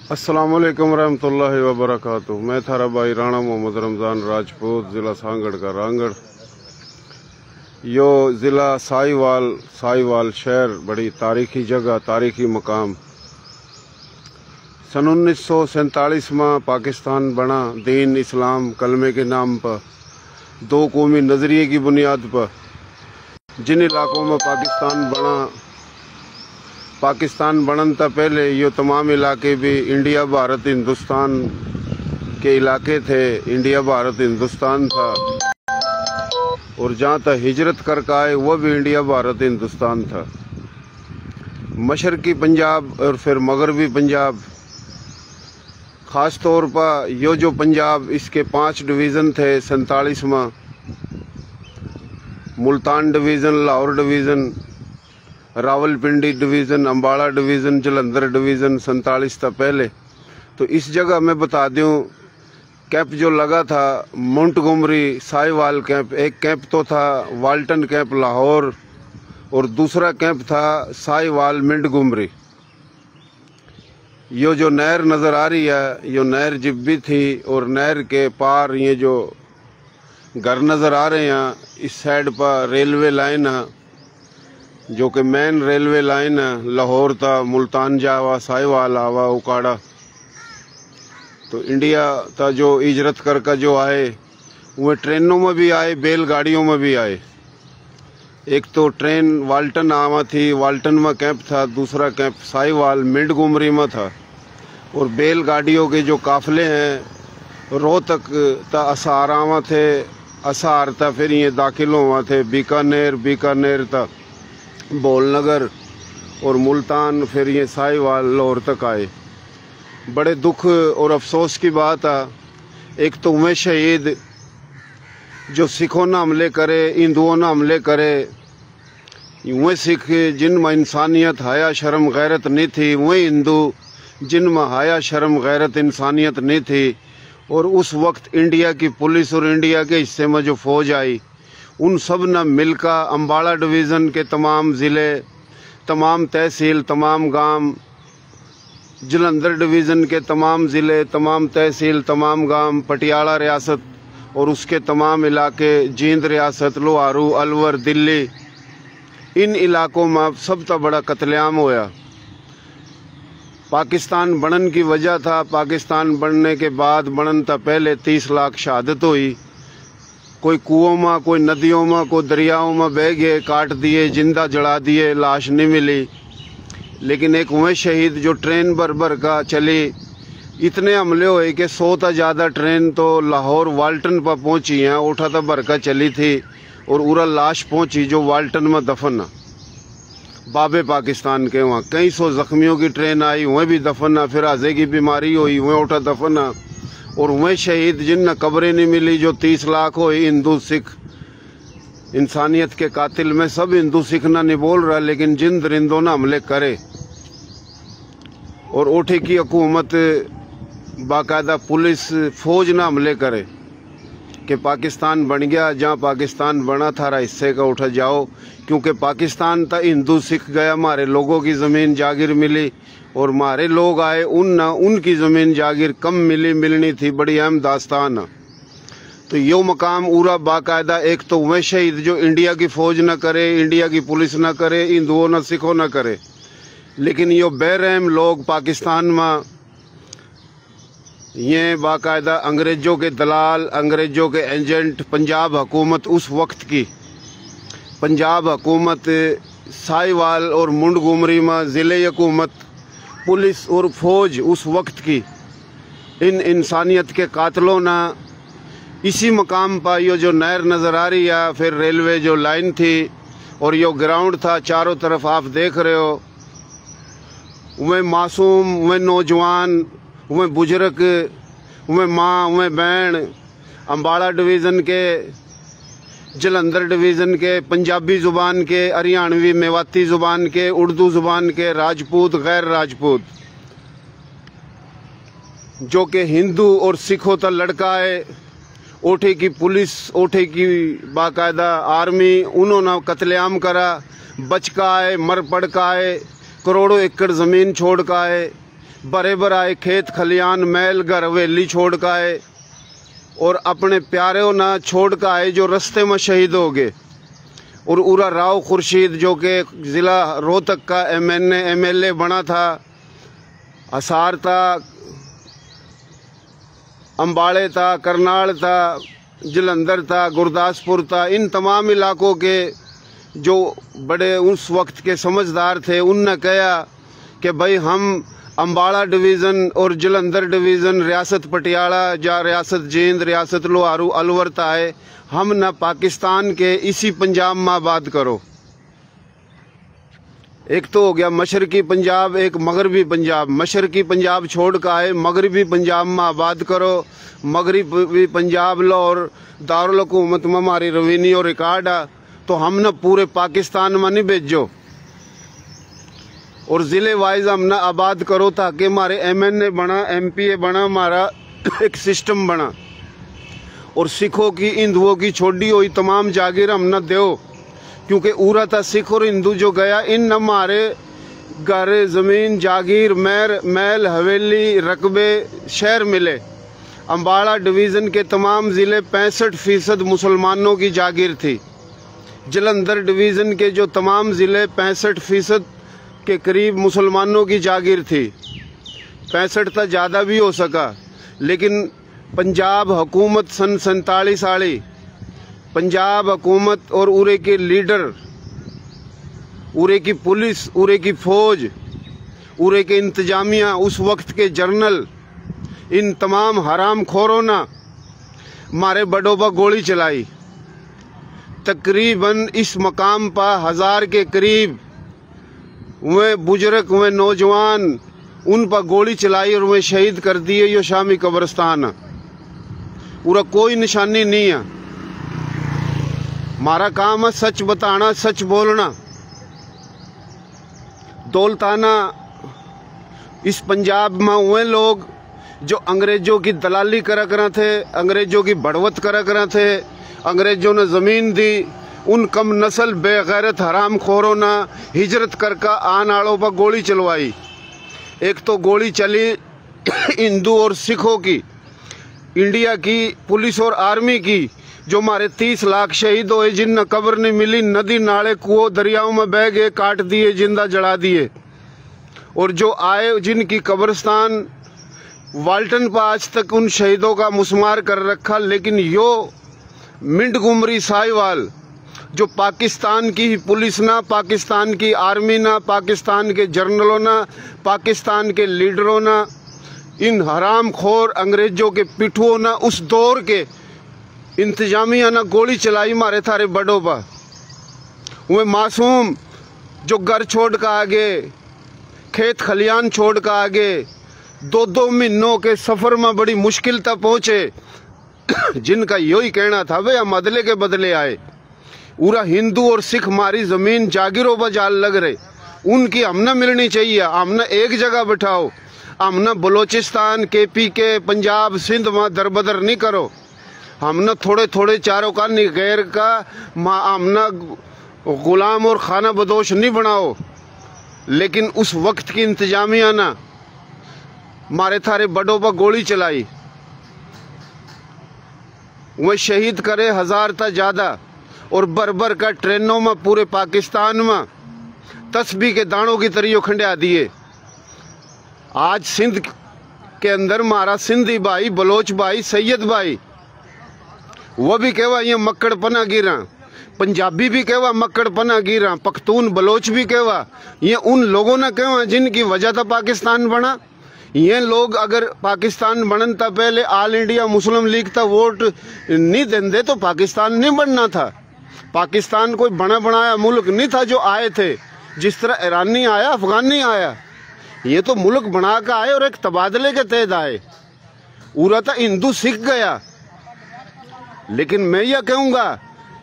अस्सलामुअलैकुम रहमतुल्लाहि व बरकातुहू। मैं थारा भाई राणा मोहम्मद रमज़ान राजपूत, ज़िला सांगड़ का रांगड़। यो ज़िला साहिवाल शहर बड़ी तारीखी जगह, तारीखी मकाम। सन 1947 में पाकिस्तान बना दीन इस्लाम कलमे के नाम पर, दो कौमी नज़रिए की बुनियाद पर। जिन इलाकों में पाकिस्तान बनन था पहले ये तमाम इलाके भी इंडिया भारत हिंदुस्तान के इलाके थे। इंडिया भारत हिंदुस्तान था, और जहाँ तक हिजरत करके आए वह भी इंडिया भारत हिंदुस्तान था। मशरकी पंजाब और फिर मगरबी पंजाब, ख़ास तौर पर यो जो पंजाब, इसके 5 डिवीज़न थे 47 में। Multan division, Lahore division, Rawalpindi division, Ambala division, Jalandhar division 47 था पहले। तो इस जगह मैं बता दूं, कैंप जो लगा था मोंटगोमरी साहिवाल कैंप। एक कैंप तो था वाल्टन कैंप लाहौर, और दूसरा कैंप था साहिवाल मोंटगोमरी। यो जो नहर नज़र आ रही है, यो नहर जिब्बी थी, और नहर के पार ये जो घर नज़र आ रहे हैं, इस साइड पर रेलवे लाइन है, जो कि मेन रेलवे लाइन है। लाहौर था, मुल्तान जावा, साहिवाल आवा, उकाड़ा। तो इंडिया था जो हिजरत करके जो आए, वह ट्रेनों में भी आए, बैलगाड़ियों में भी आए। एक तो ट्रेन वाल्टन आवा थी, वाल्टन में कैंप था। दूसरा कैंप साहिवाल मोंटगोमरी में था। और बैलगाड़ियों के जो काफिले हैं, रोहतक था, असार आवा थे, असार था, फिर ये दाखिल हुआ थे बीकानेर था, बोलनगर और मुल्तान, फिर ये साहिवाल लाहौर तक आए। बड़े दुख और अफसोस की बात है, एक तो वह शहीद जो सिखों ने हमले करे, हिंदुओं ने हमले करे, वह सिख जिनमें इंसानियत, हया, शर्म, गैरत नहीं थी, वह हिंदू जिनमें हया, शर्म, गैरत, इंसानियत नहीं थी। और उस वक्त इंडिया की पुलिस और इंडिया के हिस्से में जो फौज आई, उन सब ने मिलकर अम्बाड़ा डिवीज़न के तमाम ज़िले, तमाम तहसील, तमाम गांव, जलंधर डिवीज़न के तमाम ज़िले, तमाम तहसील, तमाम गांव, पटियाला रियासत और उसके तमाम इलाके, जींद रियासत, लोहारू, अलवर, दिल्ली, इन इलाकों में सबसे बड़ा कत्लेआम होया। पाकिस्तान बनन की वजह था, पाकिस्तान बनने के बाद, बनन था पहले 30 लाख शहादत हुई। कोई कुओं में, कोई नदियों में, कोई दरियाओं में बह गए, काट दिए, जिंदा जला दिए, लाश नहीं मिली। लेकिन एक वह शहीद जो ट्रेन भर का चली, इतने हमले हुए कि 100 से ज़्यादा ट्रेन तो लाहौर वाल्टन पर पहुंची हैं, उठा था भर का चली थी, और उरा लाश पहुंची जो वाल्टन में दफन है, बाबे पाकिस्तान के। वहाँ कई 100 जख्मियों की ट्रेन आई, वह भी दफन है। फिर आजे की बीमारी हुई, वह उठा दफन है। और वह शहीद जिन कब्रें नहीं मिली, जो 30 लाख हो हिंदू सिख, इंसानियत के कातिल में सब हिंदू सिख ना नहीं बोल रहा, लेकिन जिन दरिंदों ने हमले करे, और ओठे की हुकूमत बाकायदा पुलिस फौज ना हमले करे कि पाकिस्तान बन गया, जहाँ पाकिस्तान बना थारा हिस्से का उठा जाओ। क्योंकि पाकिस्तान था हिंदू सिख गया, हमारे लोगों की ज़मीन जागीर मिली, और हमारे लोग आए, उनकी ज़मीन जागीर कम मिलनी थी। बड़ी अहम दास्तान है। तो यो मकाम पूरा बाकायदा, एक तो वह शहीद जो इंडिया की फ़ौज न करे, इंडिया की पुलिस न करे, हिंदुओं न सिखों न करे, लेकिन यो बेरहम लोग पाकिस्तान में, ये बाकायदा अंग्रेज़ों के दलाल, अंग्रेज़ों के एजेंट, पंजाब हुकूमत उस वक्त की, पंजाब हुकूमत साहिवाल और मोंटगोमरी में ज़िले हुकूमत, पुलिस और फौज उस वक्त की, इन इंसानियत के कातलों ने इसी मकाम पर, यो जो नहर नज़र आ रही है, फिर रेलवे जो लाइन थी, और यो ग्राउंड था, चारों तरफ आप देख रहे हो, वह मासूम, वह नौजवान, वह बुजुर्ग, वह माँ, वह बहन, अम्बाड़ा डिवीज़न के, जलंधर डिवीज़न के, पंजाबी ज़ुबान के, हरियाणवी मेवाती ज़ुबान के, उर्दू ज़ुबान के, राजपूत, गैर राजपूत, जो कि हिंदू और सिखों तक लड़का है। ओठे की पुलिस, ओठे की बाकायदा आर्मी, उन्होंने कत्लेआम करा, बच का आए, मर पड़ का आए, करोड़ों एकड़ ज़मीन छोड़ का आए, बरे बराए खेत खलियान महल घर हवेली छोड़ का आए और अपने प्यारे ना छोड़ का आए जो रस्ते में शहीद हो गए। और उरा राव खुर्शीद जो कि ज़िला रोहतक का MLA बना था, हिसार था, अम्बाड़े था, करनाल था, जलंधर था, गुरदासपुर था, इन तमाम इलाकों के जो बड़े उस वक्त के समझदार थे उनने कहा कि भाई हम अम्बाड़ा डिवीज़न और जलंधर डिवीज़न, रियासत पटियाला या रियासत जींद, रियासत लोहारू, अलवर है, हम न पाकिस्तान के इसी पंजाब में आबाद करो। एक तो हो गया मशरकी पंजाब, एक मगरबी पंजाब। मशरकी पंजाब छोड़ कर आए, मगरबी पंजाब में आबाद करो। मगरबी पंजाब लो और दारुल हुकूमत में हमारी रवीनी और रिकॉर्ड है, तो हम न पूरे पाकिस्तान में नहीं भेजो और ज़िले वाइज हम ना आबाद करो ताकि हमारे MNA बना, MPA बना, हमारा एक सिस्टम बना। और सिखों की, हिंदुओं की छोड़ी हुई तमाम जागीर हम न दो, क्योंकि उरा था सिख और हिंदू जो गया, इन हमारे घर, ज़मीन, जागीर, महल, हवेली, रकबे, शहर मिले। अम्बाड़ा डिवीज़न के तमाम ज़िले 65% मुसलमानों की जागीर थी। जलंधर डिवीज़न के जो तमाम ज़िले 65% के करीब मुसलमानों की जागीर थी। 65 तक ज़्यादा भी हो सका, लेकिन पंजाब हुकूमत सन 47 साली पंजाब हुकूमत और उरे के लीडर, उरे की पुलिस, उरे की फौज, उरे के इंतजामिया, उस वक्त के जर्नल, इन तमाम हराम खोरों ने हमारे बड़ों पर गोली चलाई। तकरीबन इस मकाम पर 1000 के करीब वे बुजुर्ग, वे नौजवान, उन पर गोली चलाई और वे शहीद कर दिए। यो शामी कब्रिस्तान पूरा कोई निशानी नहीं है। हमारा काम है सच बताना, सच बोलना। दौलताना इस पंजाब में वे लोग जो अंग्रेजों की दलाली करा करा थे, अंग्रेजों की बढ़वत करा करा थे, अंग्रेजों ने ज़मीन दी, उन कम नस्ल बेगैरत हराम खोरों ने हिजरत करके आन आड़ों पर गोली चलवाई। एक तो गोली चली हिंदू और सिखों की, इंडिया की पुलिस और आर्मी की, जो हमारे 30 लाख शहीद हुए, जिन कब्र नहीं मिली, नदी नाले कुओं दरियाओं में बह गए, काट दिए, जिंदा जला दिए। और जो आए जिनकी कब्रिस्तान वाल्टन पर आज तक उन शहीदों का मुस्मार कर रखा। लेकिन यो मिंट गुमरी साहिवाल जो पाकिस्तान की पुलिस ना, पाकिस्तान की आर्मी ना, पाकिस्तान के जर्नलों ना, पाकिस्तान के लीडरों ना, इन हराम खोर अंग्रेजों के पिठुओं ना, उस दौर के इंतजामिया ना गोली चलाई मारे थारे बड़ों पर। वे मासूम जो घर छोड़ कर आगे, खेत खलियान छोड़ कर आगे, 2-2 महीनों के सफर में बड़ी मुश्किल तक पहुंचे, जिनका यही कहना था वे हम अदले के बदले आए। पूरा हिंदू और सिख हमारी जमीन जागीरों पर जाल लग रहे, उनकी हमने मिलनी चाहिए, हमने एक जगह बिठाओ, हमने बलोचिस्तान, KPK, पंजाब, सिंध में दरबदर नहीं करो। हमने थोड़े थोड़े चारों का निगैर का हमने गुलाम और खाना बदोश नहीं बनाओ। लेकिन उस वक्त की इंतजामिया ना मारे थारे बड़ों पर गोली चलाई, वह शहीद करे 1000 तक ज़्यादा, और बर का ट्रेनों में पूरे पाकिस्तान में तस्बीह के दानों की तरियो खंडिया दिए। आज सिंध के अंदर हमारा सिंधी भाई, बलोच भाई, सैयद भाई, वो भी कहवा ये मक्कड़ पना गिरा, पंजाबी भी कहवा मक्कड़ पना गिरा, पख्तून बलोच भी कहवा, ये उन लोगों ने कहवा जिनकी वजह था पाकिस्तान बना। ये लोग अगर पाकिस्तान बनन था पहले ऑल इंडिया मुस्लिम लीग था वोट नहीं देंदे तो पाकिस्तान नहीं बनना था। पाकिस्तान कोई बना बनाया मुल्क नहीं था जो आए थे, जिस तरह ईरानी आया, अफगानी आया, ये तो मुल्क बना कर आए और एक तबादले के तहत आए। पूरा था हिंदू सिख गया। लेकिन मैं यह कहूँगा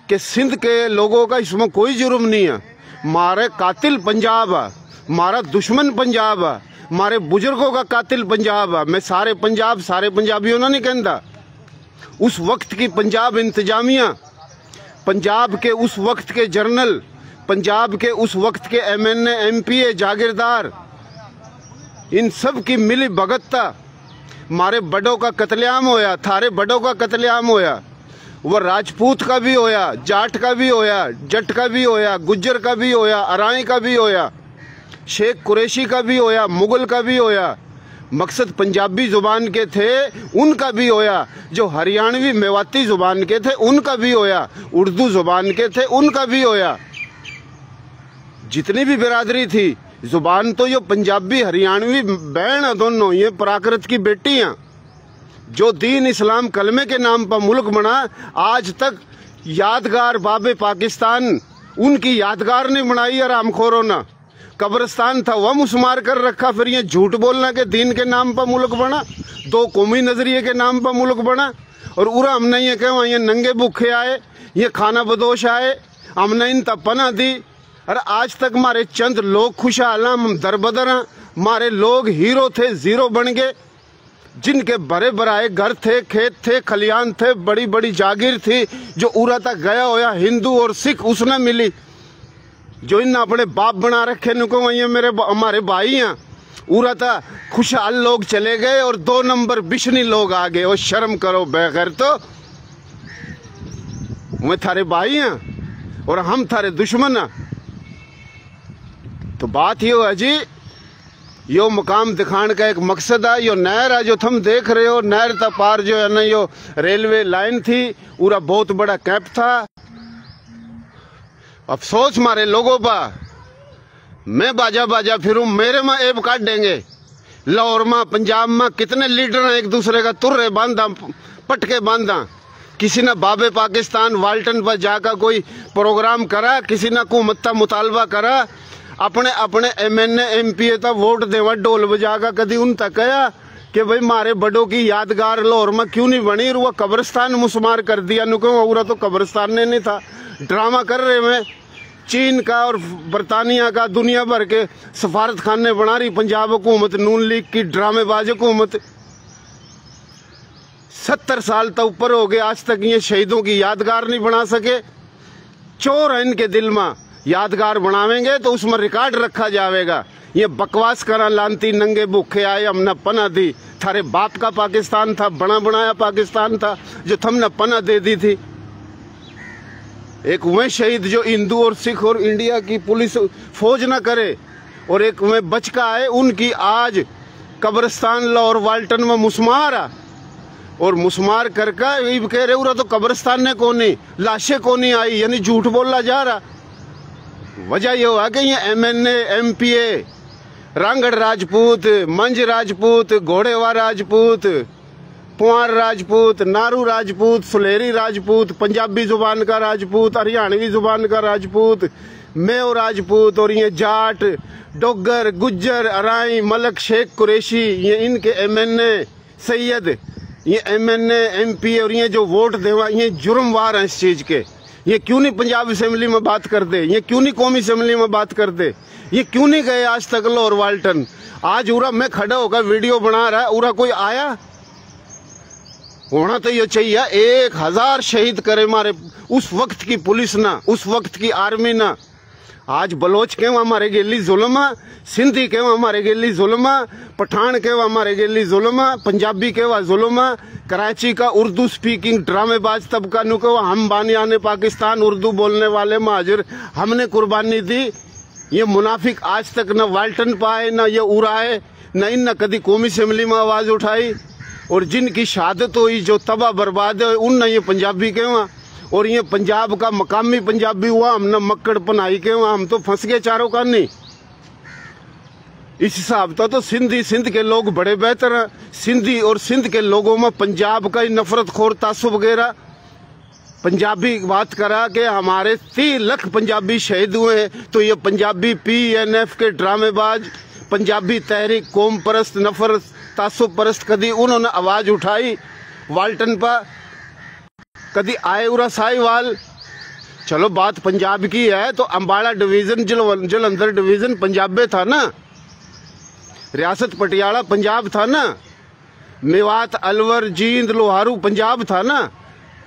कि सिंध के लोगों का इसमें कोई जुर्म नहीं है। मारे कातिल पंजाब है, हमारा दुश्मन पंजाब है, हमारे बुजुर्गों का कातिल पंजाब है। मैं सारे पंजाब, सारे पंजाबियों ने नहीं कहता। उस वक्त की पंजाब इंतजामिया, पंजाब के उस वक्त के जर्नल, पंजाब के उस वक्त के MNA, MPA, जागीरदार, इन सब की मिली भगतता मारे बड़ों का कत्लेआम होया, थारे बड़ों का कत्लेआम होया। वो राजपूत का भी होया, जाट का भी होया, जट का भी होया, गुज्जर का भी होया, अराई का भी होया, शेख कुरैशी का भी होया, मुगल का भी होया। मकसद पंजाबी जुबान के थे उनका भी होया, जो हरियाणवी मेवाती जुबान के थे उनका भी होया, उर्दू जुबान के थे उनका भी होया। जितनी भी बिरादरी थी, जुबान तो ये पंजाबी हरियाणवी बहन है दोनों, ये प्राकृत की बेटियां। जो दीन इस्लाम कलमे के नाम पर मुल्क बना, आज तक यादगार बाबे पाकिस्तान उनकी यादगार नहीं बनाई है रामखोरों ने। कब्रिस्तान था वह मुस्मार कर रखा, फिर ये झूठ बोलना के दीन के नाम पर मुल्क बना, दो कौमी नजरिए के नाम पर मुल्क बना। और उरा हमने ये कहा ये नंगे भूखे आए, ये खाना बदोश आए, हमने इन तपना दी। अरे आज तक हमारे चंद लोग खुशहाल, हम दरबदर हैं, हमारे लोग हीरो थे जीरो बन गए। जिनके बड़े बड़ाए घर थे, खेत थे, खलियान थे, बड़ी बड़ी जागीर थी, जो उरा तक गया होया हिंदू और सिख उसने मिली। जो इन अपने बाप बना रखे नुको वही मेरे हमारे भाई हैं, उरा था खुशहाल लोग चले गए और 2 नंबर बिशनी लोग आ गए। और शर्म करो बगैर, तो मैं थारे भाई हैं और हम थारे दुश्मन हैं। तो बात यो है जी, यो मकाम दिखाने का एक मकसद है। यो नहर है जो तुम देख रहे हो, नहर था पार जो है ना यो रेलवे लाइन थी, पूरा बहुत बड़ा कैंप था। अफसोस मारे लोगों बा, मैं बाजा बाजा फिरूं मेरे में एब काट देंगे। लाहौर में पंजाब में कितने लीडर हैं एक दूसरे का तुर्रे बांधा पटके बांधा। किसी ने बाबे पाकिस्तान वाल्टन पर जाकर कोई प्रोग्राम करा, किसी ने हुकूमत का मुतालबा करा, अपने अपने MNA MPA तक वोट देवा ढोल बजाकर। कभी उन तक कहा कि भाई मारे बड़ों की यादगार लाहौर में क्यों नहीं बनी, और वह कब्रिस्तान मुस्मार कर दिया। नुको तो कब्रिस्तान ने नहीं था, ड्रामा कर रहे में। चीन का और बरतानिया का दुनिया भर के सफारत खाने बना रही पंजाब हुकूमत, नून लीग की ड्रामेबाज हुकूमत। 70 साल तक ऊपर हो गए, आज तक ये शहीदों की यादगार नहीं बना सके। चोर है इनके दिल में, यादगार बनावेंगे तो उसमें रिकॉर्ड रखा जाएगा। ये बकवास करा लानती नंगे भूखे आए, हमने पना दी। थारे बाप का पाकिस्तान था, बना बनाया पाकिस्तान था जो तुमने पना दे दी थी। एक वह शहीद जो हिंदू और सिख और इंडिया की पुलिस फौज न करे, और एक वह बचका है उनकी आज कब्रिस्तान लाहौर वाल्टन में मुस्मार है। और मुस्मार करके कह रहे उरा तो कब्रिस्तान ने कोनी लाशें कोनी आई, यानी झूठ बोला जा रहा। वजह यह हुआ कि ये MNA MPA रांगड़ राजपूत, मंज राजपूत, घोड़ेवा राजपूत, पुआर राजपूत, नारू राजपूत, सुलेरी राजपूत, पंजाबी जुबान का राजपूत, हरियाणवी जुबान का राजपूत, मेव राजपूत, और ये जाट, डोगर, गुज्जर, अराई, मलक, शेख कुरैशी, ये इनके MNA सैयद, ये MNA MPA और ये जो वोट देवा, ये जुर्मवार हैं इस चीज के। ये क्यों नहीं पंजाब असेंबली में बात कर दे, ये क्यों नहीं कौमी असेंबली में बात कर दे, ये क्यों नहीं गए आज तक लाहौर वाल्टन। आज उरा मैं खड़ा होकर वीडियो बना रहा है, उरा कोई आया होना तो ये चाहिए 1000 शहीद करे मारे उस वक्त की पुलिस ना, उस वक्त की आर्मी ना। आज बलोच के हमारे गेली जुल्म, सिंधी के हमारे गेली जुल्म, पठान के हमारे गेली जुल्म, पंजाबी के वह जुल्म, कराची का उर्दू स्पीकिंग ड्रामेबाज तबका नुको हम बानियाने पाकिस्तान उर्दू बोलने वाले महाजिर हमने कुर्बानी दी। ये मुनाफिक आज तक न वाल्टन पाए, न ये उड़ाए, न इन कभी कौमी असेंबली में आवाज उठाई। और जिनकी शहादत हुई, जो तबाह बर्बाद है, उन ये पंजाबी के वहाँ, और ये पंजाब का मकामी पंजाबी हुआ, हमने मक्कड़ पनाई के वहाँ, हम तो फंस गए चारों का नहीं। इस हिसाब तो सिंध के लोग बड़े बेहतर हैं। सिंधी और सिंध के लोगों में पंजाब का ही नफरत खोर तासुब वगैरह। पंजाबी बात करा कि हमारे 30 लाख पंजाबी शहीद हुए हैं, तो ये पंजाबी PNF के ड्रामेबाज, पंजाबी तहरीक कौम परस्त नफरत तासुब परस्त कदी उन्होंने आवाज उठाई वाल्टन पर, कदी आए उरा साहिवाल। चलो बात पंजाब की है तो अम्बाड़ा डिवीजन जलंधर डिवीजन पंजाबे था ना, रियासत पटियाला पंजाब था ना, मेवात अलवर जींद लोहारू पंजाब था ना।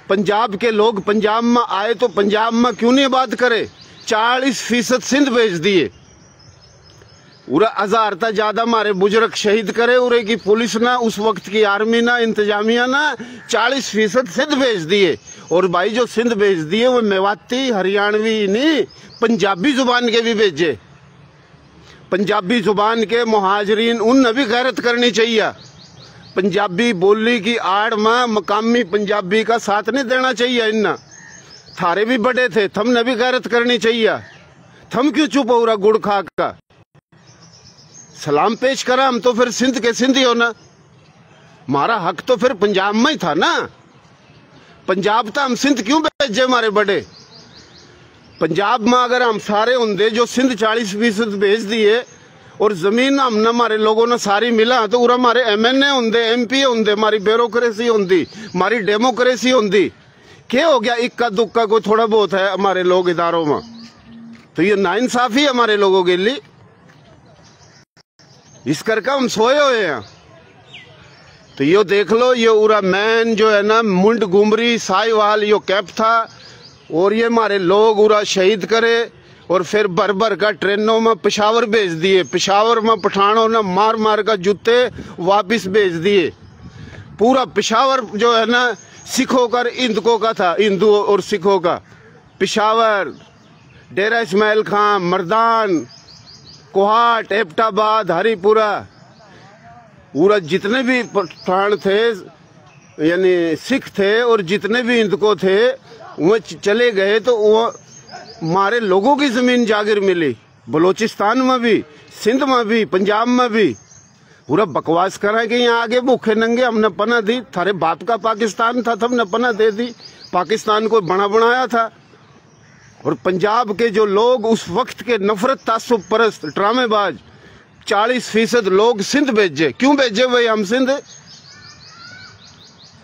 पंजाब के लोग पंजाब में आए तो पंजाब में क्यों नहीं बात करे। 40% सिंध भेज दिए, उरा हजार ता ज्यादा हमारे बुजुर्ग शहीद करे, उरे की पुलिस ना, उस वक्त की आर्मी ना, इंतजामिया ना 40% सिंध भेज दिए। और भाई जो सिंध भेज दिए वो मेवाती हरियाणवी नहीं, पंजाबी जुबान के भी भेजे। पंजाबी जुबान के मुहाजिरीन उन भी गैरत करनी चाहिए। पंजाबी बोली की आड़ में मकामी पंजाबी का साथ नहीं देना चाहिए। इन्ना थारे भी बड़े थे, थमने भी गैरत करनी चाहिए। थम क्यों चुप हो रहा गुड़ खा का? सलाम पेश करा हम तो फिर सिंध के सिंधी हो ना, हमारा हक तो फिर पंजाब में ही था ना। पंजाब था, हम सिंध क्यों भेजे हमारे बड़े? पंजाब में अगर हम सारे होंगे जो सिंध 40% भेज दिए और जमीन हमने हमारे लोगों ने सारी मिला तो उरा हमारे MNA होंगे, MP होंगे, हमारी ब्यूरोक्रेसी होंगी, हमारी डेमोक्रेसी होंगी। क्या हो गया? इक्का दुक्का को थोड़ा बहुत है हमारे लोग इदारों में, तो ये नाइंसाफी है हमारे लोगों के लिए। इस करके हम सोए हुए हैं। तो यो देख लो, ये उरा मैन जो है ना, मुंड गुमरी साहिवाल यो कैंप था और ये हमारे लोग उरा शहीद करे और फिर भर भर का ट्रेनों में पेशावर भेज दिए। पेशावर में पठानों ने मार मार का जूते वापिस भेज दिए। पूरा पेशावर जो है ना सिखों का हिंदुओं का था, हिंदुओं और सिखों का। पेशावर, डेरा इस्माइल खां, मर्दान, कोहाट, एबटाबाद, हरिपुरा, पूरा जितने भी पठान थे यानी सिख थे और जितने भी हिंदुओं थे वो चले गए। तो वो हमारे लोगों की जमीन जागिर मिली, बलोचिस्तान में भी, सिंध में भी, पंजाब में भी। पूरा बकवास करा कि यहाँ आगे भूखे नंगे हमने पना दी। थारे बाप का पाकिस्तान था, हमने पना दे दी। पाकिस्तान को बना बनाया था। और पंजाब के जो लोग उस वक्त के नफरत तासुब परस्त ड्रामेबाज 40% लोग सिंध भेजे। क्यों भेजे भाई हम सिंध?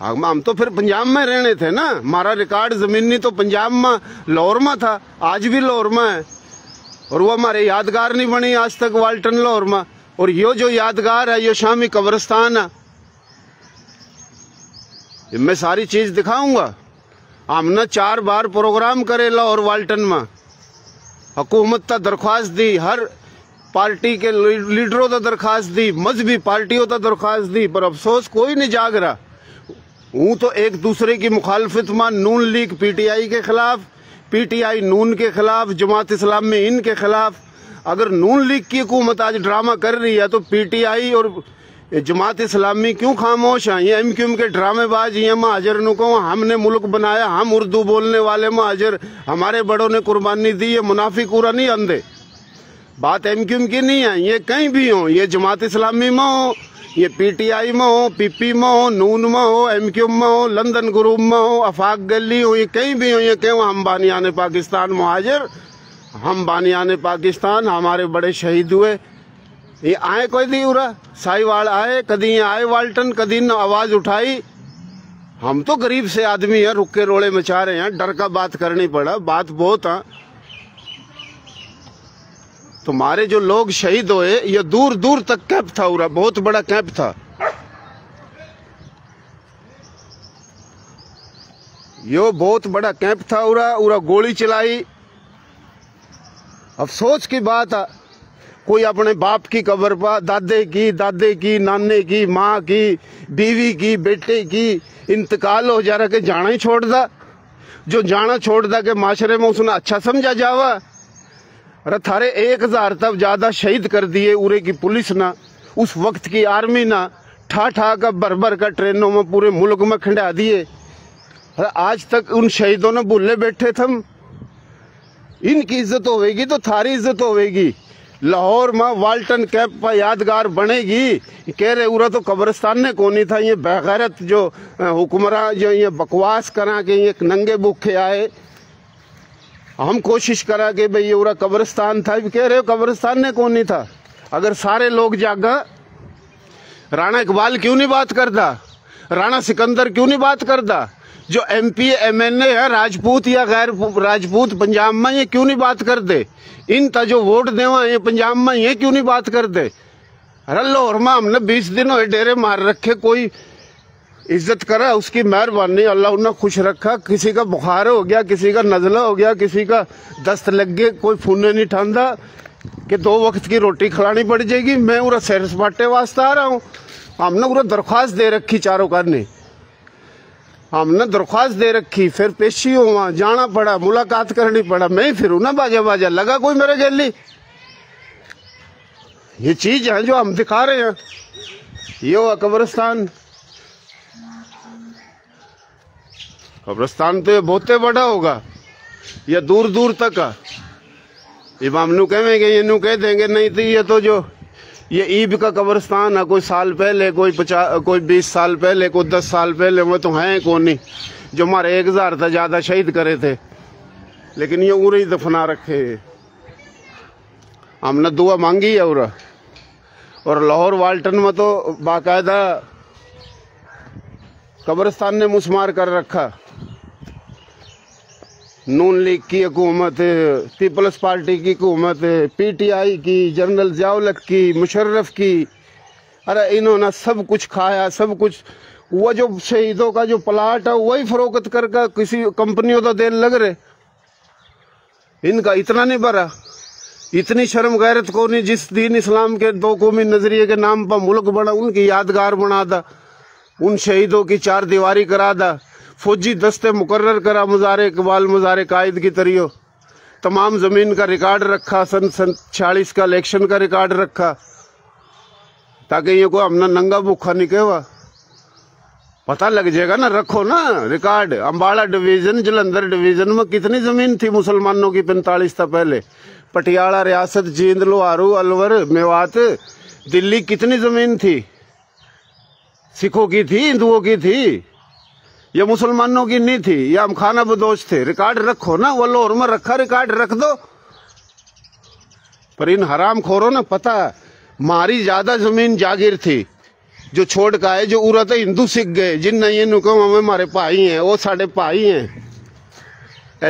हम तो फिर पंजाब में रहने थे ना। हमारा रिकॉर्ड जमीनी तो पंजाब में, लाहौर में था, आज भी लाहौर में है। और वो हमारे यादगार नहीं बनी आज तक वाल्टन लाहौर में। और यो जो यादगार है ये शामी कब्रिस्तान है। मैं सारी चीज दिखाऊंगा। हमने 4 बार प्रोग्राम करे लाहौर वाल्टन में, हुकूमत तक दरख्वास्त दी, हर पार्टी के लीडरों तक दरख्वास्त दी, मजहबी पार्टियों तक दरख्वास्त दी, पर अफसोस कोई नहीं जाग रहा। वो तो एक दूसरे की मुखालफत में, नून लीग PTI के खिलाफ, PTI नून के खिलाफ, जमात इस्लामी इनके खिलाफ। अगर नून लीग की हुकूमत आज ड्रामा कर रही है तो PTI और जमात इस्लामी क्यों खामोश है? ये MQM के ड्रामेबाज, ये महाजर नु को हमने मुल्क बनाया, हम उर्दू बोलने वाले महाजर, हमारे बड़ों ने कुर्बानी दी, ये मुनाफिक पूरा नहीं अंधे। बात MQM की नहीं है, ये कहीं भी हो, ये जमात इस्लामी में हो, ये PTI में हो, PP में हो, नून में हो, MQM में हो, लंदन ग्रुप में हो, अफाक गली हो, ये कहीं भी हो, ये क्यों हम बानियाने पाकिस्तान मुहाजिर, हम बानियाने पाकिस्तान, हमारे बड़े शहीद हुए। ये आए कोई दी उरा साहिवाल आए, कदी आए वाल्टन, कदी न आवाज उठाई। हम तो गरीब से आदमी है, रुक के रोड़े मचा रहे हैं, डर का बात करनी पड़ा, बात बहुत है। तुम्हारे जो लोग शहीद हुए ये दूर दूर तक कैंप था उरा, बहुत बड़ा कैंप था। यो बहुत बड़ा कैंप था उरा, उरा गोली चलाई। अफसोस की बात है, कोई अपने बाप की कब्र पर दादे की, नाने की, माँ की, बीवी की, बेटे की इंतकाल हो जा रहा के जाना ही छोड़ दा। जो जाना छोड़ दा के माशरे में उसने अच्छा समझा जावा। अरे थारे 1000 तक ज्यादा शहीद कर दिए उरे की पुलिस ना, उस वक्त की आर्मी ना, ठा ठा का भर का ट्रेनों में पूरे मुल्क में खंडा दिए। आज तक उन शहीदों ने भूले बैठे थम। इनकी इज्जत होवेगी तो थारी इज्जत होवेगी। लाहौर में वाल्टन कैंप पर यादगार बनेगी। कह रहे उरा तो कब्रिस्तान ने कोनी था, ये बेगैरत जो हुक्मरान जो ये बकवास करा के ये नंगे भूखे आए। हम कोशिश करा के भाई ये उरा कब्रिस्तान था, कह रहे हो कब्रिस्तान ने कोनी था। अगर सारे लोग जागा, राणा इकबाल क्यों नहीं बात करता? राणा सिकंदर क्यों नहीं बात करता? जो MP MNA है राजपूत या गैर राजपूत पंजाब में, ये क्यों नहीं बात करते? इन ता जो वोट देवा ये पंजाब में, ये क्यों नहीं बात करते? अरे लाहौर में हमने 20 दिन हुए डेरे मार रखे, कोई इज्जत करा उसकी मेहरबानी, अल्लाह उन्हें खुश रखा। किसी का बुखार हो गया, किसी का नजला हो गया, किसी का दस्त लग गया, कोई फूने नहीं ठांदा। कि 2 वक्त की रोटी खिलानी पड़ जाएगी। मैं उरा सैर सपाटे वास्ते आ रहा हूँ। हमने उरा दरख्वास्त दे रखी चारों करने, हमने दरख्वास्त दे रखी, फिर पेशी हो वहां जाना पड़ा, मुलाकात करनी पड़ा। मैं ही फिर ना बाजा बाजा लगा कोई मेरे गैली। ये चीज है जो हम दिखा रहे हैं। ये हुआ कब्रिस्तान। कब्रिस्तान तो ये बहुत बड़ा होगा, ये दूर दूर तक का। जब हम नू कहेंगे, ये नू कह देंगे नहीं तो ये तो जो ये ईब का कब्रिस्तान है, कोई साल पहले, कोई 20 साल पहले, कोई 10 साल पहले, वो तो हैं कौन नहीं जो हमारे 1000 से ज्यादा शहीद करे थे, लेकिन ये उरे ही दफना रखे। हमने दुआ मांगी है उरा। और लाहौर वाल्टन में तो बाकायदा कब्रिस्तान ने मुस्मार कर रखा। नून लीग की हुकूमत, पीपल्स पार्टी की हुकूमत, पीटीआई की, जनरल ज़ियाउल की, मुशर्रफ की, अरे इन्होंने सब कुछ खाया, सब कुछ। वो जो शहीदों का जो प्लाट है वही फरोख्त करके किसी कंपनियों तो देने लग रहे। इनका इतना नहीं भरा, इतनी शर्म गैरत को नहीं। जिस दीन इस्लाम के 2 कौमी नजरिए के नाम पर मुल्क बना, उनकी यादगार बना दा, उन शहीदों की 4 दीवारी करा दा, फौजी दस्ते मुकर्रर करा, मुजारे इकबाल, मुजारे कायद की तरियो, तमाम जमीन का रिकॉर्ड रखा, सन 46 का इलेक्शन का रिकॉर्ड रखा, ताकि ये को हमने नंगा भूखा नहीं कहवा। पता लग जाएगा ना, रखो ना record. Ambala division, Jalandhar division में कितनी जमीन थी मुसलमानों की 45 था पहले। पटियाला रियासत, जींद, लोहारू, अलवर, मेवात, दिल्ली कितनी जमीन थी? सिखों की थी, हिंदुओं की थी, ये मुसलमानों की नहीं थी। ये हम खाना बदोश थे। रिकॉर्ड रखो ना, वो लाहौर में रखा, रिकॉर्ड रख दो। पर इन हराम खोरों ने पता मारी ज्यादा जमीन जागीर थी जो छोड़ का है, जो उरा तो हिंदू सिख गए, जिन ये नुको हमें हमारे भाई हैं, वो साढ़े भाई हैं।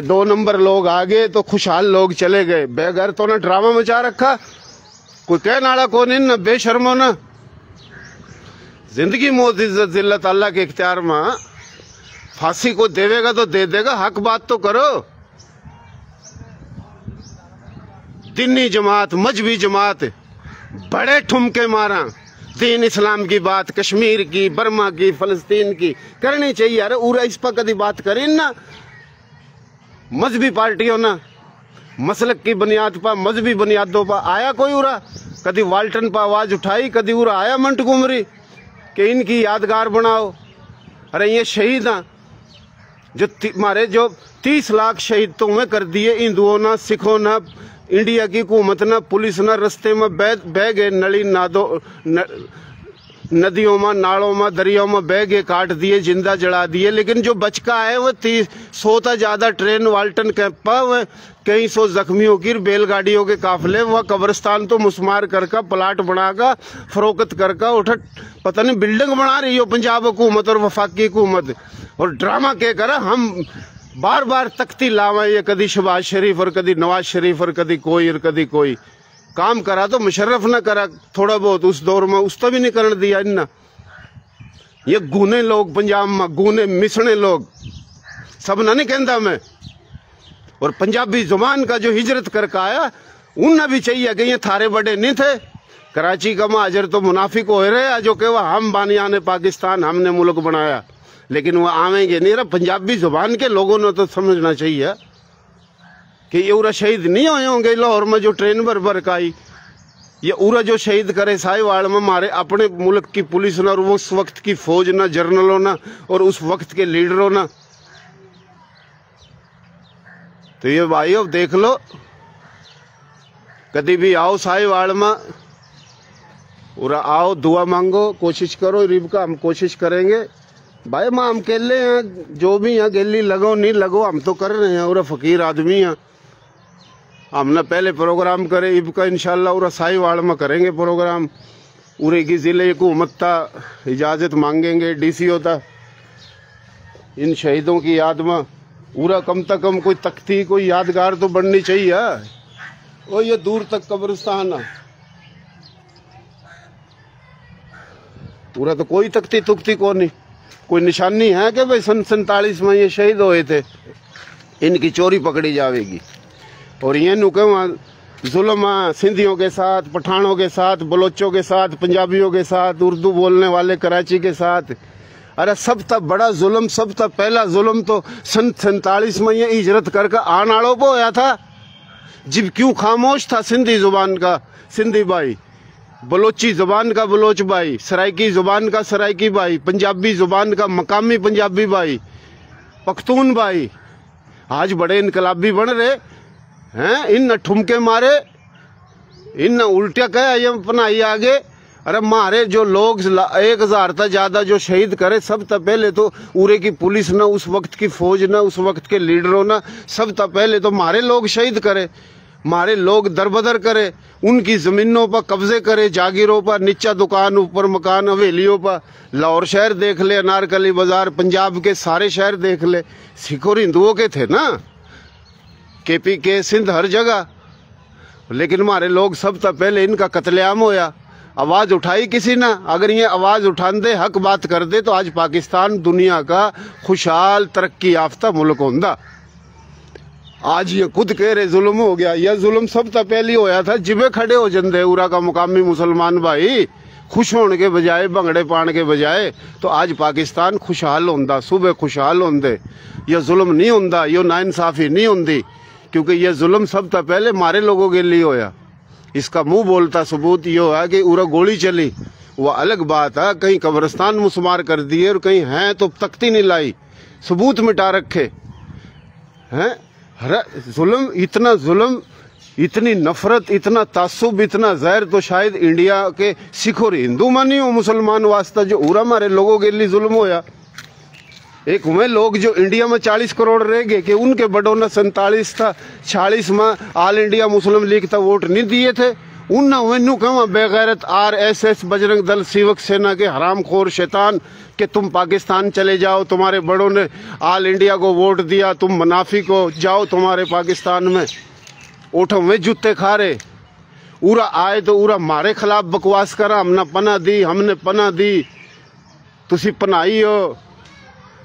2 नंबर लोग आ गए तो खुशहाल लोग चले गए। बेघर तो ना ड्रामा मचा रखा, कोई कहने वाला कौन इन बेशर्मो ना। जिंदगी मौत इज्जत जिल्लत अल्लाह के इख्तियार में। फांसी को देवेगा तो दे देगा, हक बात तो करो। दिनी जमात, मजहबी जमात बड़े ठुमके मारा, दीन इस्लाम की बात, कश्मीर की, बर्मा की, फलस्तीन की करनी चाहिए। अरे उरा इस पर कभी बात करें ना। मजहबी पार्टियों ना मसलक की बुनियाद पर, मजहबी बुनियादों पर आया कोई उरा? कभी वाल्टन पर आवाज उठाई? कभी उरा आया मंट कुमरी कि इनकी यादगार बनाओ? अरे ये शहीद हैं जो हमारे जो 30 लाख शहीद तो में कर दिए हिंदुओं ना, सिखों ना, इंडिया की हुकूमत ना, पुलिस ना, रस्ते में बह गए, नली नादो नदियों में, नालों में, दरियाओं में बह गए, काट दिए, जिंदा जला दिए। लेकिन जो बचका है वो 100 से ज्यादा ट्रेन वाल्टन कैंप पर, कई 100 जख्मियों की बैलगाड़ियों के काफिले, वह कब्रिस्तान तो मुस्मार करके प्लाट बनाकर फरोख्त करके उठ पता नहीं बिल्डिंग बना रही हो पंजाब हुकूमत और वफाकी हुकूमत। और ड्रामा क्या करा, हम बार बार तख्ती लावा, ये कभी शहबाज शरीफ और कभी नवाज शरीफ और कभी कोई और कभी कोई काम करा तो मुशर्रफ न करा थोड़ा बहुत उस दौर में, उसका भी नहीं करने दिया इन्ना। ये गुने लोग पंजाब में, गुने मिसने लोग सब ना नहीं कहता मैं। और पंजाबी जुबान का जो हिजरत करके आया उन्हें भी चाहिए कि ये थारे बड़े नहीं थे। कराची का महाजर तो मुनाफिक हो रहे जो कि हम बानियाने पाकिस्तान, हमने मुल्क बनाया, लेकिन वो आवेंगे नहीं। रहा पंजाबी जुबान के लोगों ने तो समझना चाहिए कि ये उरा शहीद नहीं हुए होंगे लाहौर में जो ट्रेन भर भर का आई। ये उरा जो शहीद करे साहिवाल में मारे अपने मुल्क की पुलिस ना, और उस वक्त की फौज ना, जर्नलों ना, और उस वक्त के लीडरों ना। तो ये भाइयों देख लो, कभी भी आओ साहिवाल में, उरा आओ, दुआ मांगो, कोशिश करो। रिब का हम कोशिश करेंगे भाई, माँ हम अकेले हैं, जो भी हैं गेली लगो नहीं लगो हम तो कर रहे हैं। उरा फकीर आदमी हैं, हमने पहले प्रोग्राम करे इब का, इंशाल्लाह उरा साहिवाल में करेंगे प्रोग्राम। उरे की जिले हुकूमत था इजाज़त मांगेंगे DCO था इन शहीदों की याद में। उरा कम से कम कोई तख्ती, कोई यादगार तो बननी चाहिए। और ये दूर तक कब्रिस्तान है, पूरा तो कोई तख्ती तुख्ती को नहीं, कोई निशानी है कि भाई सन 47 में ये शहीद हुए थे, इनकी चोरी पकड़ी जाएगी। और ये नुके जुल्म सिंधियों के साथ, पठानों के साथ, बलोचों के साथ, पंजाबियों के साथ, उर्दू बोलने वाले कराची के साथ। अरे सब तक बड़ा जुल्म, सब तक पहला जुल्म तो सन 47 में ये हिजरत करके आने वालों को होया था। जब क्यों खामोश था सिंधी जुबान का सिंधी भाई, बलोची जुबान का बलोच भाई, सराइकी जुबान का सराइकी भाई, पंजाबी जुबान का मकामी पंजाबी भाई, पख्तून भाई। आज बड़े इनकलाबी बन रहे हैं, इन ठुमके मारे, इन उल्टिया कहे ये अपनाई आगे। अरे मारे जो लोग 1000 तक ज्यादा जो शहीद करे, सब तक पहले तो उरे की पुलिस ना, उस वक्त की फौज ना, उस वक्त के लीडरों ना, सब तक पहले तो मारे लोग शहीद करे, मारे लोग दरबदर करे, उनकी जमीनों पर कब्जे करे, जागीरों पर, नीचा दुकान ऊपर मकान, हवेलियों पर। लाहौर शहर देख ले, अनारकली बाजार, पंजाब के सारे शहर देख ले, सिख और हिंदुओं के थे ना, केपी के सिंध हर जगह। लेकिन हमारे लोग सब तक पहले इनका कत्लेआम होया। आवाज उठाई किसी ना, अगर ये आवाज उठाते हक बात कर दे तो आज पाकिस्तान दुनिया का खुशहाल तरक्की याफ्ता मुल्क होंदा। आज ये खुद कह रहे जुल्म हो गया। यह जुल्म सब तक पहले होया था, जिबे खड़े हो जंदे उरा का मुकामी मुसलमान भाई, खुश होने के बजाय, भंगड़े पाने के बजाय, तो आज पाकिस्तान खुशहाल होंदा, सुबह खुशहाल होंदे। यह जुल्म नहीं होंदा, यो नाइंसाफी नहीं होंदी, क्योंकि यह जुल्म सब तक पहले मारे लोगों के लिए होया। इसका मुंह बोलता सबूत यो है कि उरा गोली चली, वह अलग बात है, कहीं कब्रिस्तान मुसमार कर दिए और कहीं हैं तो तख्ती नहीं लाई, सबूत मिटा रखे हैं। जुल्म, इतनी नफरत, इतना तासुब, इतना जहर तो शायद इंडिया के सिख और हिंदू में नहीं हो, मुसलमान वास्ता जो उरा हमारे लोगों के लिए जुल्म होया। एक हुए लोग जो इंडिया में 40 करोड़ रह गए कि उनके बड़ों ने 47 था 46 में ऑल इंडिया मुस्लिम लीग था वोट नहीं दिए थे, उन वेन्यू कहवा बेगैरत RSS बजरंग दल सेवक सेना के हरामखोर शैतान कि तुम पाकिस्तान चले जाओ, तुम्हारे बड़ों ने ऑल इंडिया को वोट दिया, तुम मुनाफिक हो, जाओ तुम्हारे पाकिस्तान में। उठो में जूते खा रहे, उरा आए तो उरा हमारे खिलाफ बकवास करा, हमने पना दी, हमने पना दी, तुसी पनाई हो,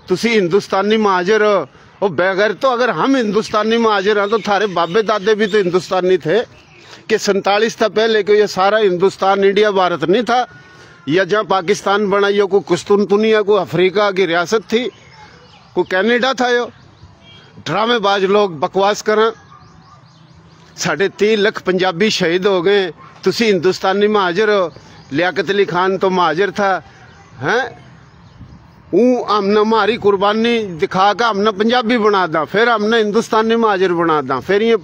तुसी हिंदुस्तानी महाजर हो। और बगैर तो अगर हम हिंदुस्तानी महाजर हैं तो थारे बाबे दादे भी तो हिंदुस्तानी थे कि 47 था पहले कि ये सारा हिंदुस्तान इंडिया भारत नहीं था, या जहाँ पाकिस्तान बनाई हो, कोई कुस्तुनतुनिया, कोई अफ्रीका की रियासत थी, कोई कैनेडा था। यो ड्रामेबाज लोग बकवास करें, 3.5 लाख पंजाबी शहीद हो गए, तुसी हिंदुस्तानी महाजर हो। लियाकत अली खान तो महाजर था, हैं? हमने हमारी कुर्बानी दिखा कर हमने पंजाबी बना दा, फिर हमने हिंदुस्तानी महाजर बना दा। फिर ये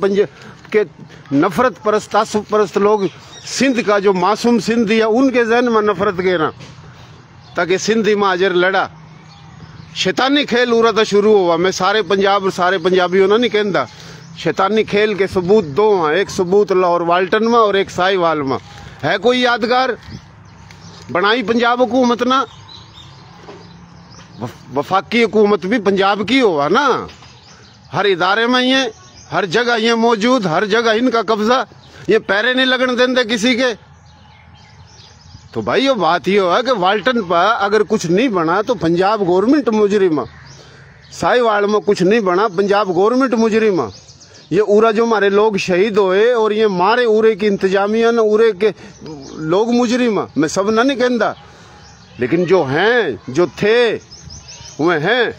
के नफरत परस्त, तासुब परस्त लोग सिंध का जो मासूम सिंधी है उनके जहन में नफरत घेरा, ताकि सिंधी महाजर लड़ा। शैतानी खेल उरा तो शुरू हुआ। मैं सारे पंजाबियों ने नहीं कहता, शैतानी खेल के सबूत 2 हैं, एक सबूत लाहौर वाल्टन में और एक साहिवाल में। है कोई यादगार बनाई पंजाब हुकूमत ना, वफाकी हुकूमत भी पंजाब की हुआ ना, हर इदारे में ये, हर जगह ये मौजूद, हर जगह इनका कब्जा, ये पैरे नहीं लगन देंगे किसी के। तो भाई ये बात ये है कि वाल्टन पर अगर कुछ नहीं बना तो पंजाब गवर्नमेंट मुजरिम, साहिवाल में कुछ नहीं बना पंजाब गवर्नमेंट मुजरिम। ये उरा जो हमारे लोग शहीद हुए और ये मारे उरे की इंतजामिया न, उरे के लोग मुजरिम। मैं सब ना नहीं कहता, लेकिन जो हैं, जो थे वे हैं।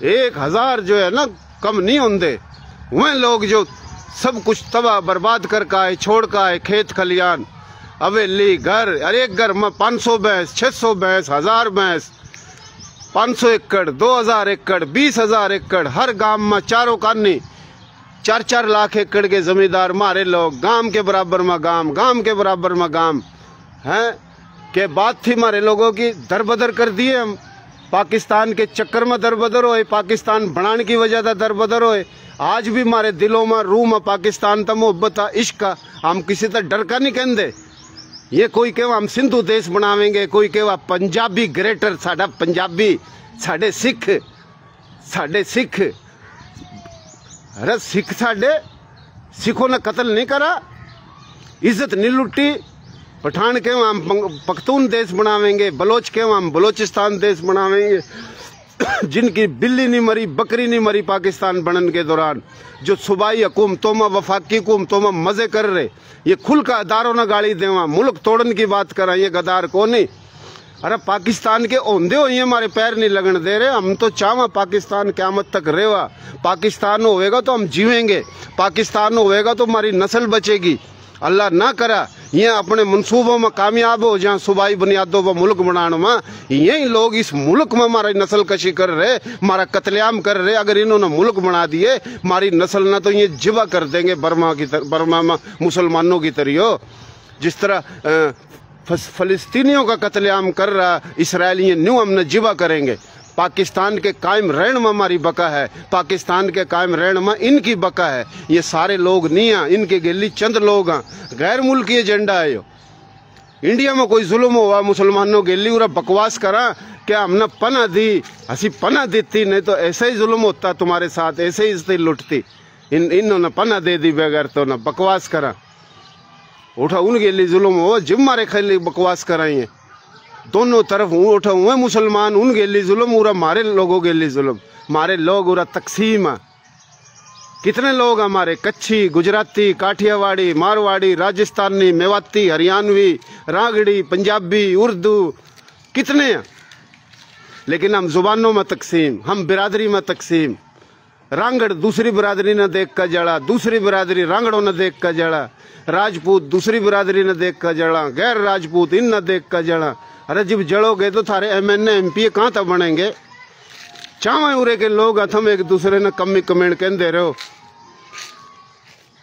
एक 1000 जो है ना कम नहीं होंगे वह लोग जो सब कुछ तबाह बर्बाद करके आए, छोड़ कर आए, खेत खलियान, हवेली, घर। अरे एक घर में 500 भैंस, 600 भैंस, 1000 भैंस, 500 एकड़, 2000 एकड़, 20,000 एकड़, हर गांव में चारों कानी 4-4 लाख एकड़ के जमींदार मारे लोग। गांव के बराबर में गांव, गांव के बराबर में गांव हैं। के बात थी हमारे लोगों की, दरबदर कर दिए हम। पाकिस्तान के चक्कर में दरबदर होए, पाकिस्तान बनाने की वजह से दरबदर होए। आज भी हमारे दिलों में, रूह में पाकिस्तान था, मोहब्बत था, इश्क का। हम किसी तरह डर का नहीं कहते। ये कोई कहे हम सिंधु देश बनावेंगे, कोई कहे पंजाबी ग्रेटर, साडा पंजाबी, साडे सिख, साडे सिख। अरे सिख, साडे सिखों ने कत्ल नहीं करा, इज्जत नहीं लुटी। पठान के हम पख्तून देश बनावेंगे, बलोच के हम बलोचिस्तान देश बनावेंगे, जिनकी बिल्ली नहीं मरी, बकरी नहीं मरी पाकिस्तान बनन के दौरान, जो सूबाई हुकूमतों में, वफाकी हुकूमतों में मजे कर रहे, ये खुल का दारों न गाड़ी देवा, मुल्क तोड़न की बात कर रहे, ये गदार को नहीं। अरे पाकिस्तान के ओंधे हो, ये हमारे पैर नहीं लगन दे रहे। हम तो चाहवा पाकिस्तान क़यामत तक रहेगा। पाकिस्तान होएगा तो हम जीवेंगे, पाकिस्तान होएगा तो हमारी नस्ल बचेगी। अल्लाह ना करा ये अपने मनसूबों में कामयाब हो जाए, सूबाई बुनियादों पर मुल्क बनाने में, यही लोग इस मुल्क में हमारी नस्ल कशी कर रहे, हमारा कत्लेआम कर रहे। अगर इन्होंने मुल्क बना दिए हमारी नस्ल ना, तो ये जिबा कर देंगे बर्मा में मुसलमानों की तरह। जिस तरह फलस्तीनियों का कत्लेआम कर रहा इसराइली, न्यू हम जिबा करेंगे। पाकिस्तान के कायम रहन में हमारी बका है, पाकिस्तान के कायम रहन में इनकी बका है। ये सारे लोग नहीं हैं, इनके गिल्ली चंद लोग हैं, गैर मुल्की एजेंडा है यो। इंडिया में कोई जुल्म हुआ मुसलमानों गिल्ली उरा बकवास करा क्या हमने पना दी, हसी पना देती, नहीं तो ऐसे ही जुल्म होता तुम्हारे साथ, ऐसे ही इज्जत लुटती। इन्होंने पना दे दी बगैर तो ना बकवास करा, उठा उन गिल्ली जुल्म हो, जिम मारे खेली बकवास कराइए। दोनों तरफ उठा हुए मुसलमान, उन गेली जुल्म, उरा मारे लोगों गेली जुल्म, मारे लोग उरा तकसीम। कितने लोग हमारे कच्छी, गुजराती, काठियावाड़ी, मारवाड़ी, राजस्थानी, मेवाती, हरियाणवी, रागड़ी, पंजाबी, उर्दू, कितने हैं। लेकिन हम जुबानों में तकसीम, हम बिरादरी में तकसीम। रांगड़ दूसरी बिरादरी ने देख कर जड़ा, दूसरी बिरादरी रांगड़ों ने देख कर जड़ा, राजपूत दूसरी बिरादरी ने देख कर जड़ा, गैर राजपूत इन न देख कर जड़ा। अरे जब जड़ोगे तो थारे MNA MP कहाँ तक बनेंगे। चावे उरे के लोग हम एक दूसरे ने कमी कमेंट कह दे रहे हो।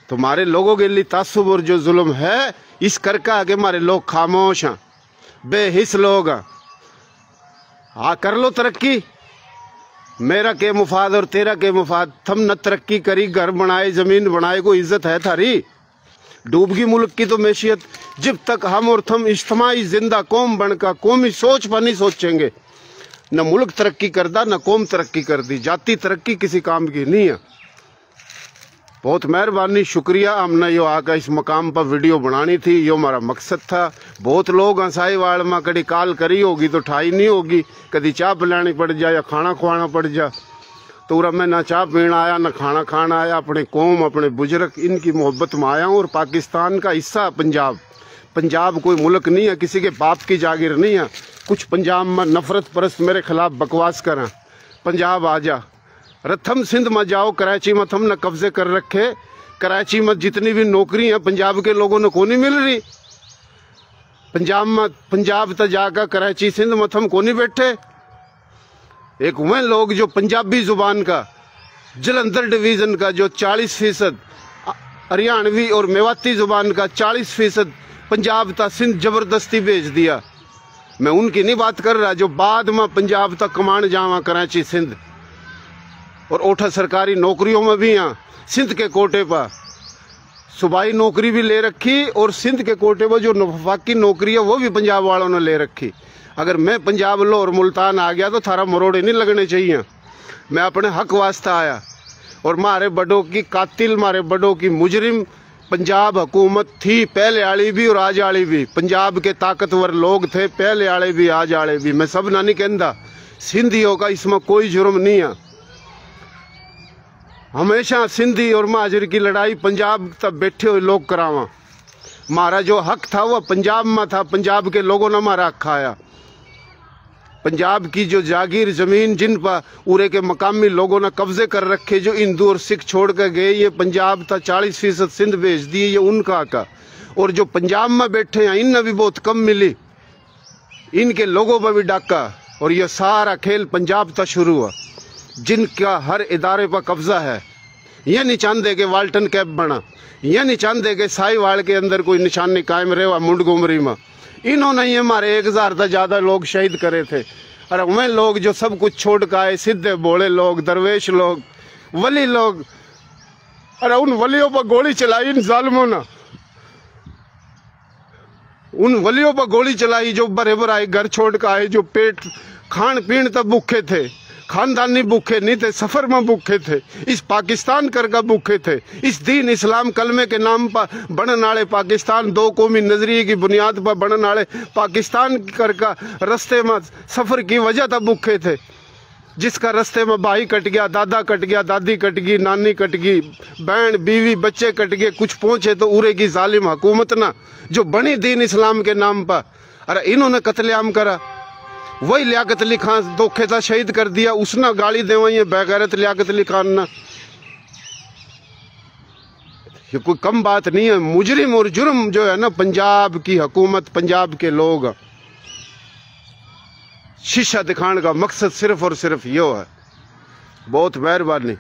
तुम्हारे लोगों के लिए तासुब और जो जुल्म है, इस करके आगे हमारे लोग खामोश हैं, बेहिस लोग हैं। हाँ कर लो तरक्की, मेरा के मुफाद और तेरा के मुफाद, थम न तरक्की करी, घर बनाए, जमीन बनाए, को इज्जत है थारी। डूबगी मुल्क की तो मैशियत, जब तक हम और थम इज्तमाई जिंदा कौम बनकर कौमी सोच पर नहीं सोचेंगे, न मुल्क तरक्की करदा न कौम तरक्की कर दी। जाति तरक्की किसी काम की नहीं है। बहुत मेहरबानी, शुक्रिया। हमने यो आकर इस मकाम पर वीडियो बनानी थी, यो हमारा मकसद था। बहुत लोग साहिवाल में कभी कॉल करी होगी तो ठाई नहीं होगी, कभी चाय पिलानी पड़ जाए या खाना खुआना पड़ जाए, तो उरा मैं ना चाय पीना आया ना खाना खाना आया। अपने कौम, अपने बुजुर्ग, इनकी मोहब्बत में आया हूँ। और पाकिस्तान का हिस्सा पंजाब, पंजाब कोई मुल्क नहीं है, किसी के बाप की जागीर नहीं है। कुछ पंजाब में नफरत परस्त मेरे खिलाफ बकवास करें, पंजाब आ जा, रथम सिंध में जाओ, कराची में थम ने कब्जे कर रखे। कराची में जितनी भी नौकरी है पंजाब के लोगों ने को नहीं मिल रही। पंजाब में, पंजाब तक जाकर कराची सिंध में थम को नहीं बैठे। एक वह लोग जो पंजाबी जुबान का, जलंधर डिवीजन का जो 40%, हरियाणवी और मेवाती जुबान का 40% पंजाब तक सिंध जबरदस्ती भेज दिया। मैं उनकी नहीं बात कर रहा जो बाद में पंजाब तक कमान जावा, कराची सिंध, और ओठा सरकारी नौकरियों में भी यहाँ सिंध के कोटे पर सूबाई नौकरी भी ले रखी, और सिंध के कोटे पर जो वफाकी नौकरी है वो भी पंजाब वालों ने ले रखी। अगर मैं पंजाब लो और मुल्तान आ गया तो थारा मरोड़े नहीं लगने चाहिए। मैं अपने हक वास्ते आया, और मारे बड़ों की कातिल, मारे बड़ों की मुजरिम पंजाब हुकूमत थी, पहले आली भी और आज आली भी। पंजाब के ताकतवर लोग थे, पहले आले भी आज आले भी। मैं सब ना नहीं कहता, सिंधियों का इसमें कोई जुर्म नहीं है। हमेशा सिंधी और महाजर की लड़ाई पंजाब तक बैठे हुए लोग करावा। हमारा जो हक था वह पंजाब में था, पंजाब के लोगों ने हमारा हक खाया। पंजाब की जो जागीर जमीन जिन पर उरे के मकामी लोगों ने कब्जे कर रखे, जो हिंदू और सिख छोड़ कर गए, ये पंजाब था 40% सिंध भेज दिए, ये उनका हक। और जो पंजाब में बैठे हैं इनने भी बहुत कम मिली, इनके लोगों पर भी डाका। और ये सारा खेल पंजाब तक शुरू हुआ, जिनका हर इदारे पर कब्जा है। ये नहीं चाहते कि वाल्टन कैप बना, ये नहीं चाहते कि साहिवाल के अंदर कोई निशानी कायम रहे मुंडगुमरी में। इन्होंने ही हमारे 1000 से ज्यादा लोग शहीद करे थे। अरे वह लोग जो सब कुछ छोड़ कर आए, सीधे बोले लोग, दरवेश लोग, वली लोग, अरे उन वलियों पर गोली चलाई इन जालिमों ने, उन वलियों पर गोली चलाई जो बराबर आए, घर छोड़ कर आए, जो पेट खान पीन तक भूखे थे, खानदानी भूखे नहीं थे, सफर में भूखे थे, इस पाकिस्तान कर का भूखे थे, इस दीन इस्लाम कलमे के नाम पर बनने वाले पाकिस्तान, दो कौमी नजरिए की बुनियाद पर बनने वाले पाकिस्तान कर का रस्ते में सफर की वजह तक भूखे थे। जिसका रास्ते में भाई कट गया, दादा कट गया, दादी कट गई, नानी कट गई, बहन बीवी बच्चे कट गए, कुछ पहुंचे तो उरे की जालिम हुकूमत ना जो बनी दीन इस्लाम के नाम पर, अरे इन्होंने कत्लेआम करा। वही लियाकत अली खान धोखे था शहीद कर दिया, उसने गाली देवाई बेगैरत लियाकत अली खान ना। ये कोई कम बात नहीं है। मुजरिम और जुर्म जो है ना, पंजाब की हुकूमत, पंजाब के लोग शीशा दिखाने का मकसद सिर्फ और सिर्फ यो है। बहुत मेहरबानी।